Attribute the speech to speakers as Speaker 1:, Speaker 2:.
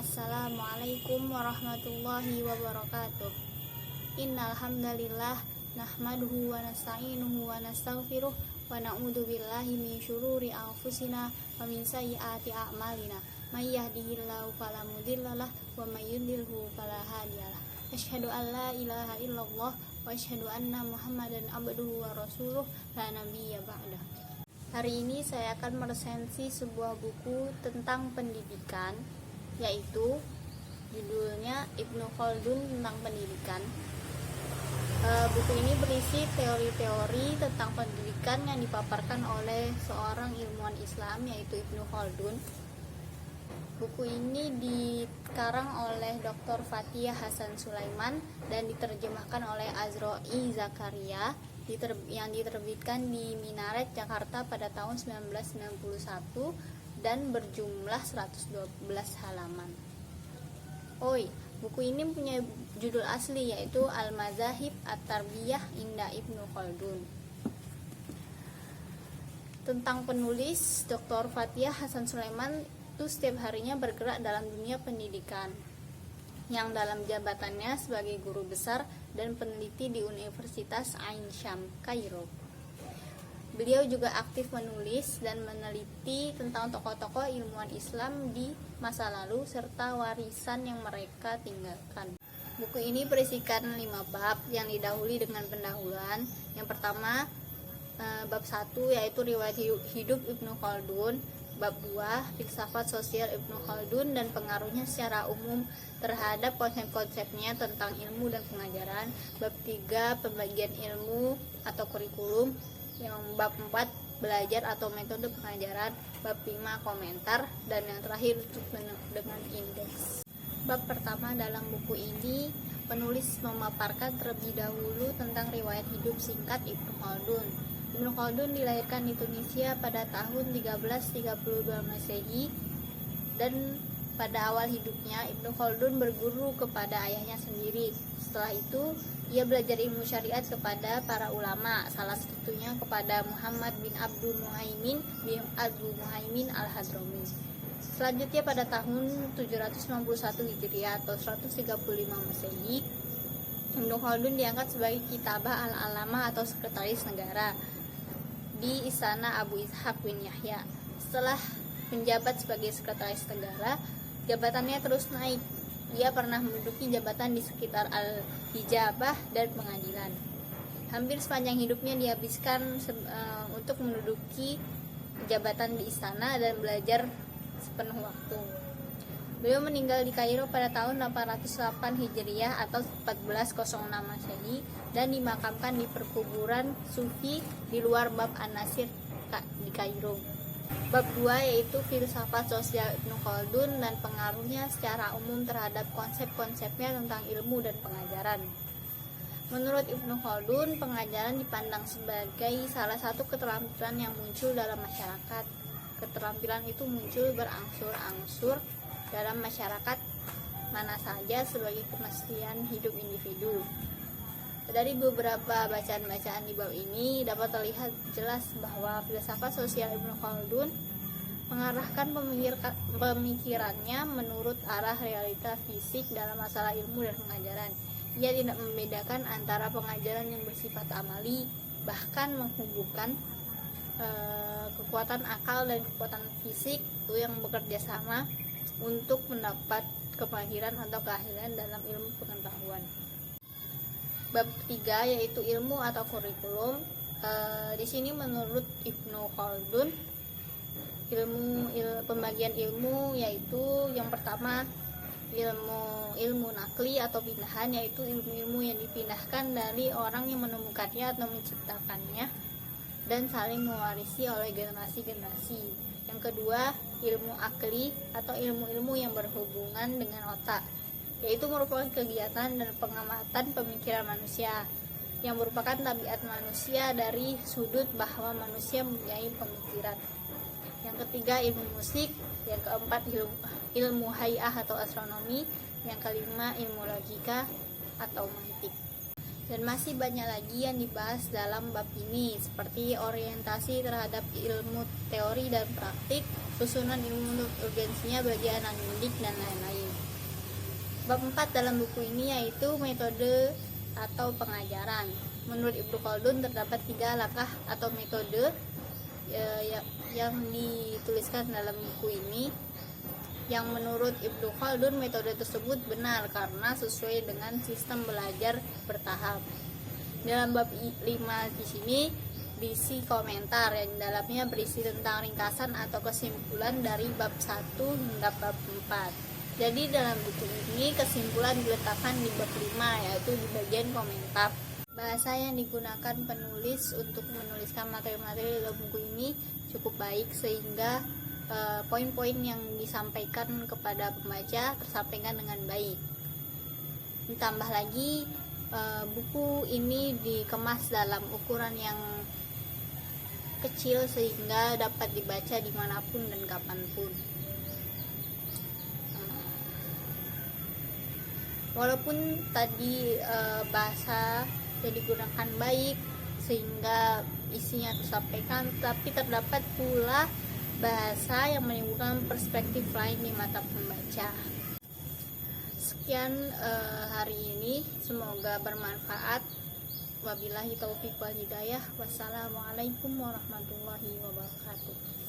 Speaker 1: Assalamualaikum warahmatullahi wabarakatuh. Innal hamdalillah nahmaduhu wa nasta'inuhu wa nastaghfiruh wa na'udzu billahi min syururi anfusina wa min sayyiati a'malina. May yahdihillahu fala mudhillalah wa may yudhlilhu fala hadiyalah. Asyhadu an la ilaha illallah wa asyhadu anna Muhammadan abduhu wa rasuluh la nabiyya ba'dah. Hari ini saya akan meresensi sebuah buku tentang pendidikan, yaitu judulnya Ibnu Khaldun tentang pendidikan. Buku ini berisi teori-teori tentang pendidikan yang dipaparkan oleh seorang ilmuwan Islam, yaitu Ibnu Khaldun. Buku ini dikarang oleh Dr. Fathia Hasan Sulaiman dan diterjemahkan oleh Azroi Zakaria yang diterbitkan di Minaret, Jakarta pada tahun 1991 dan berjumlah 112 halaman. Buku ini punya judul asli, yaitu Al-Mazahib At-Tarbiyah Inda Ibnu Khaldun. Tentang penulis, Dr. Fathia Hasan Sulaiman itu setiap harinya bergerak dalam dunia pendidikan, yang dalam jabatannya sebagai guru besar dan peneliti di Universitas Ain Syam, Kairo. Beliau juga aktif menulis dan meneliti tentang tokoh-tokoh ilmuwan Islam di masa lalu serta warisan yang mereka tinggalkan. Buku ini berisikan 5 bab yang didahului dengan pendahuluan. Yang pertama, bab 1 yaitu riwayat hidup Ibnu Khaldun. Bab 2, filsafat sosial Ibnu Khaldun dan pengaruhnya secara umum terhadap konsep-konsepnya tentang ilmu dan pengajaran. Bab 3, pembagian ilmu atau kurikulum. Yang bab 4, belajar atau metode pengajaran. Bab 5, komentar. Dan yang terakhir tutup dengan indeks. Bab pertama dalam buku ini, penulis memaparkan terlebih dahulu tentang riwayat hidup singkat Ibnu Khaldun. Ibnu Khaldun dilahirkan di Tunisia pada tahun 1332 Masehi, dan pada awal hidupnya Ibnu Khaldun berguru kepada ayahnya sendiri. Setelah itu ia belajar ilmu syariat kepada para ulama, salah satunya kepada Muhammad bin Abdul Muhaimin bin Abdul Muhaimin al-Hadrami. Selanjutnya pada tahun 791 Hijriah atau 135 Masehi, Ibnu Khaldun diangkat sebagai kitabah al-alama atau sekretaris negara di Istana Abu Ishaq bin Yahya. Setelah menjabat sebagai sekretaris negara, jabatannya terus naik. Ia pernah menduduki jabatan di sekitar al-hijabah dan pengadilan. Hampir sepanjang hidupnya dihabiskan untuk menduduki jabatan di istana dan belajar sepenuh waktu. Beliau meninggal di Kairo pada tahun 808 Hijriah atau 1406 Masehi dan dimakamkan di perkuburan Sufi di luar Bab An-Nasir di Kairo. Bab 2 yaitu filsafat sosial Ibnu Khaldun dan pengaruhnya secara umum terhadap konsep-konsepnya tentang ilmu dan pengajaran. Menurut Ibnu Khaldun, pengajaran dipandang sebagai salah satu keterampilan yang muncul dalam masyarakat. Keterampilan itu muncul berangsur-angsur dalam masyarakat mana saja sebagai kemestian hidup individu. Dari beberapa bacaan-bacaan di bab ini dapat terlihat jelas bahwa filsafat sosial Ibnu Khaldun mengarahkan pemikirannya menurut arah realita fisik dalam masalah ilmu dan pengajaran. Ia tidak membedakan antara pengajaran yang bersifat amali, bahkan menghubungkan kekuatan akal dan kekuatan fisik itu yang bekerja sama untuk mendapat kemahiran atau keahlian dalam ilmu pengetahuan. Bab 3 yaitu ilmu atau kurikulum. Di sini menurut Ibnu Khaldun, pembagian ilmu yaitu yang pertama ilmu nakli atau pindahan, yaitu ilmu-ilmu yang dipindahkan dari orang yang menemukannya atau menciptakannya dan saling mewarisi oleh generasi-generasi. Yang kedua, ilmu akli atau ilmu-ilmu yang berhubungan dengan otak, yaitu merupakan kegiatan dan pengamatan pemikiran manusia yang merupakan tabiat manusia dari sudut bahwa manusia mempunyai pemikiran. Yang ketiga, ilmu musik. Yang keempat, ilmu hay'ah atau astronomi. Yang kelima, ilmu logika atau mantik. Dan masih banyak lagi yang dibahas dalam bab ini, seperti orientasi terhadap ilmu teori dan praktik, susunan ilmu urgensinya bagi anak didik, dan lain-lain. Bab 4 dalam buku ini yaitu metode atau pengajaran. Menurut Ibnu Khaldun terdapat 3 langkah atau metode yang dituliskan dalam buku ini, yang menurut Ibnu Khaldun metode tersebut benar karena sesuai dengan sistem belajar bertahap. Dalam bab 5 di sini berisi komentar yang dalamnya berisi tentang ringkasan atau kesimpulan dari bab 1 hingga bab 4. Jadi dalam buku ini kesimpulan diletakkan di bab 5, yaitu di bagian komentar. Bahasa yang digunakan penulis untuk menuliskan materi-materi dalam buku ini cukup baik sehingga poin-poin yang disampaikan kepada pembaca tersampaikan dengan baik. Ditambah lagi buku ini dikemas dalam ukuran yang kecil sehingga dapat dibaca dimanapun dan kapanpun. Walaupun tadi bahasa yang digunakan baik sehingga isinya tersampaikan, tapi terdapat pula bahasa yang menimbulkan perspektif lain di mata pembaca. Sekian hari ini, semoga bermanfaat. Wabillahi taufiq wal hidayah. Wassalamualaikum warahmatullahi wabarakatuh.